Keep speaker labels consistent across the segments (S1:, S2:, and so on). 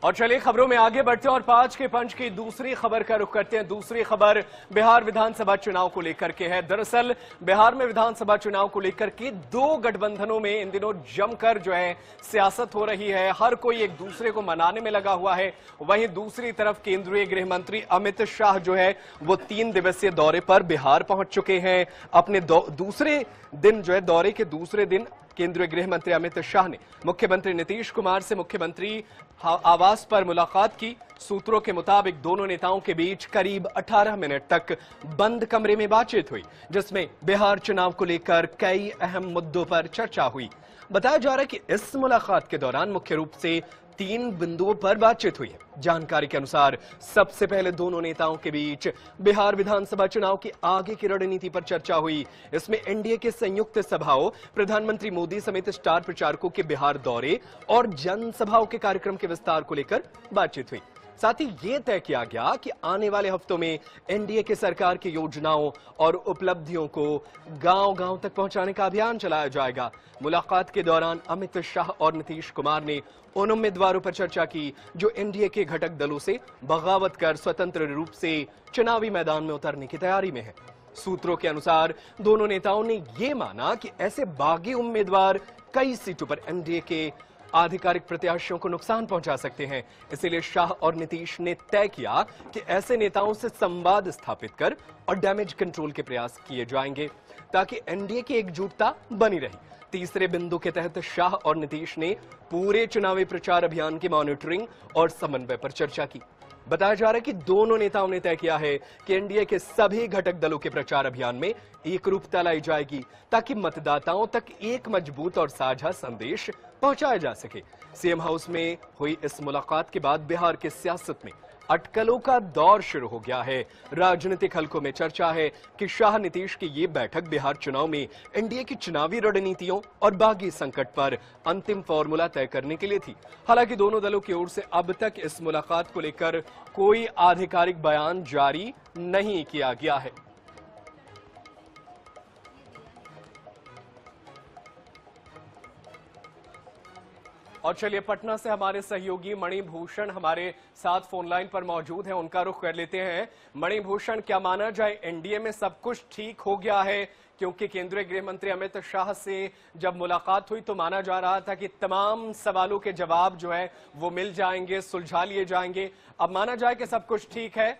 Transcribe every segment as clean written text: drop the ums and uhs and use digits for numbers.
S1: और चलिए खबरों में आगे बढ़ते हैं और 5 के पंच की दूसरी खबर का रुख करते हैं। दूसरी खबर बिहार विधानसभा चुनाव को लेकर के है। दरअसल बिहार में विधानसभा चुनाव को लेकर के दो गठबंधनों में इन दिनों जमकर जो है सियासत हो रही है। हर कोई एक दूसरे को मनाने में लगा हुआ है। वहीं दूसरी तरफ केंद्रीय गृह मंत्री अमित शाह जो है वो 3 दिवसीय दौरे पर बिहार पहुंच चुके हैं। अपने दूसरे दिन जो है दौरे के दूसरे दिन केंद्रीय गृह मंत्री अमित शाह ने मुख्यमंत्री नीतीश कुमार से मुख्यमंत्री आवास पर मुलाकात की। सूत्रों के मुताबिक दोनों नेताओं के बीच करीब 18 मिनट तक बंद कमरे में बातचीत हुई, जिसमें बिहार चुनाव को लेकर कई अहम मुद्दों पर चर्चा हुई। बताया जा रहा है कि इस मुलाकात के दौरान मुख्य रूप से 3 बिंदुओं पर बातचीत हुई है। जानकारी के अनुसार सबसे पहले दोनों नेताओं के बीच बिहार विधानसभा चुनाव की आगे की रणनीति पर चर्चा हुई। इसमें एनडीए के संयुक्त सभाओं, प्रधानमंत्री मोदी समेत स्टार प्रचारकों के बिहार दौरे और जनसभाओं के कार्यक्रम के विस्तार को लेकर बातचीत हुई। साथ ही ये तय किया गया कि आने वाले हफ्तों में एनडीए के सरकार की योजनाओं और उपलब्धियों को गांव-गांव तक पहुंचाने का अभियान चलाया जाएगा। मुलाकात के दौरान अमित शाह और नीतीश कुमार ने उन उम्मीदवारों पर चर्चा की जो एनडीए के घटक दलों से बगावत कर स्वतंत्र रूप से चुनावी मैदान में उतरने की तैयारी में है। सूत्रों के अनुसार दोनों नेताओं ने यह माना कि ऐसे बागी उम्मीदवार कई सीटों पर एनडीए के आधिकारिक प्रत्याशियों को नुकसान पहुंचा सकते हैं। इसीलिए शाह और नीतीश ने तय किया कि ऐसे नेताओं से संवाद स्थापित कर और डैमेज कंट्रोल के प्रयास किए जाएंगे ताकि एनडीए की एकजुटता बनी रहे। तीसरे बिंदु के तहत शाह और नीतीश ने पूरे चुनावी प्रचार अभियान की मॉनिटरिंग और समन्वय पर चर्चा की। बताया जा रहा है कि दोनों नेताओं ने तय किया है कि एनडीए के सभी घटक दलों के प्रचार अभियान में एकरूपता लाई जाएगी ताकि मतदाताओं तक एक मजबूत और साझा संदेश पहुंचाया जा सके। सीएम हाउस में हुई इस मुलाकात के बाद बिहार की सियासत में अटकलों का दौर शुरू हो गया है। राजनीतिक हलकों में चर्चा है कि शाह नीतीश की ये बैठक बिहार चुनाव में एनडीए की चुनावी रणनीतियों और बागी संकट पर अंतिम फॉर्मूला तय करने के लिए थी। हालांकि दोनों दलों की ओर से अब तक इस मुलाकात को लेकर कोई आधिकारिक बयान जारी नहीं किया गया है। और चलिए पटना से हमारे सहयोगी मणिभूषण हमारे साथ फोन लाइन पर मौजूद हैं, उनका रुख कर लेते हैं। मणिभूषण, क्या माना जाए एनडीए में सब कुछ ठीक हो गया है? क्योंकि केंद्रीय गृह मंत्री अमित शाह से जब मुलाकात हुई तो माना जा रहा था कि तमाम सवालों के जवाब जो है वो मिल जाएंगे, सुलझा लिए जाएंगे। अब माना जाए कि सब कुछ ठीक है?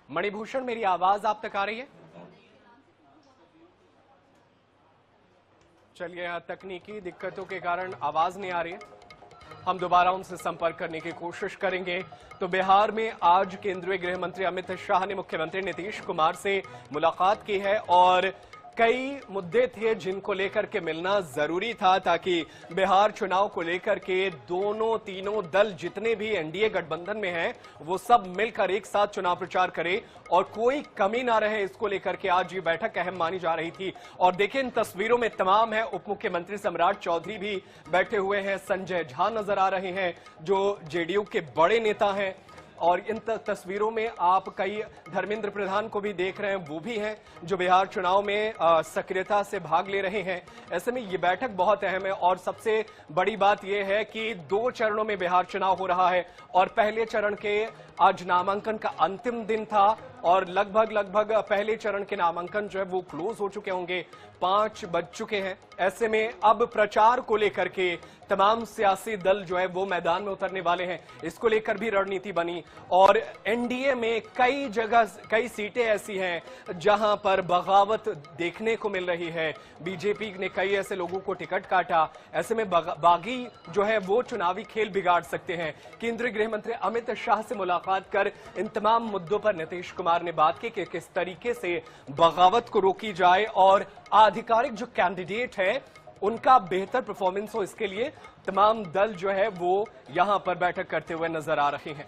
S1: मणिभूषण, मेरी आवाज आप तक आ रही है? चलिए, तकनीकी दिक्कतों के कारण आवाज नहीं आ रही है। हम दोबारा उनसे संपर्क करने की कोशिश करेंगे। तो बिहार में आज केंद्रीय गृह मंत्री अमित शाह ने मुख्यमंत्री नीतीश कुमार से मुलाकात की है और कई मुद्दे थे जिनको लेकर के मिलना जरूरी था ताकि बिहार चुनाव को लेकर के तीनों दल जितने भी एनडीए गठबंधन में हैं वो सब मिलकर एक साथ चुनाव प्रचार करें और कोई कमी ना रहे। इसको लेकर के आज ये बैठक अहम मानी जा रही थी। और देखिए इन तस्वीरों में तमाम है, उप मुख्यमंत्री सम्राट चौधरी भी बैठे हुए हैं, संजय झा नजर आ रहे हैं जो जेडीयू के बड़े नेता हैं। और इन तस्वीरों में आप कई धर्मेंद्र प्रधान को भी देख रहे हैं, वो भी हैं जो बिहार चुनाव में सक्रियता से भाग ले रहे हैं। ऐसे में ये बैठक बहुत अहम है और सबसे बड़ी बात यह है कि 2 चरणों में बिहार चुनाव हो रहा है और पहले चरण के आज नामांकन का अंतिम दिन था और लगभग पहले चरण के नामांकन जो है वो क्लोज हो चुके होंगे, 5 बज चुके हैं। ऐसे में अब प्रचार को लेकर के तमाम सियासी दल जो है वो मैदान में उतरने वाले हैं। इसको लेकर भी रणनीति बनी और एनडीए में कई सीटें ऐसी हैं जहां पर बगावत देखने को मिल रही है। बीजेपी ने कई ऐसे लोगों को टिकट काटा। ऐसे में बागी जो है वो चुनावी खेल बिगाड़ सकते हैं। केंद्रीय गृह मंत्री अमित शाह से मुलाकात कर इन तमाम मुद्दों पर नीतीश कुमार ने बात की कि किस तरीके से बगावत को रोकी जाए और आधिकारिक जो कैंडिडेट है उनका बेहतर परफॉर्मेंस हो। इसके लिए तमाम दल जो है वो यहां पर बैठक करते हुए नजर आ रहे हैं।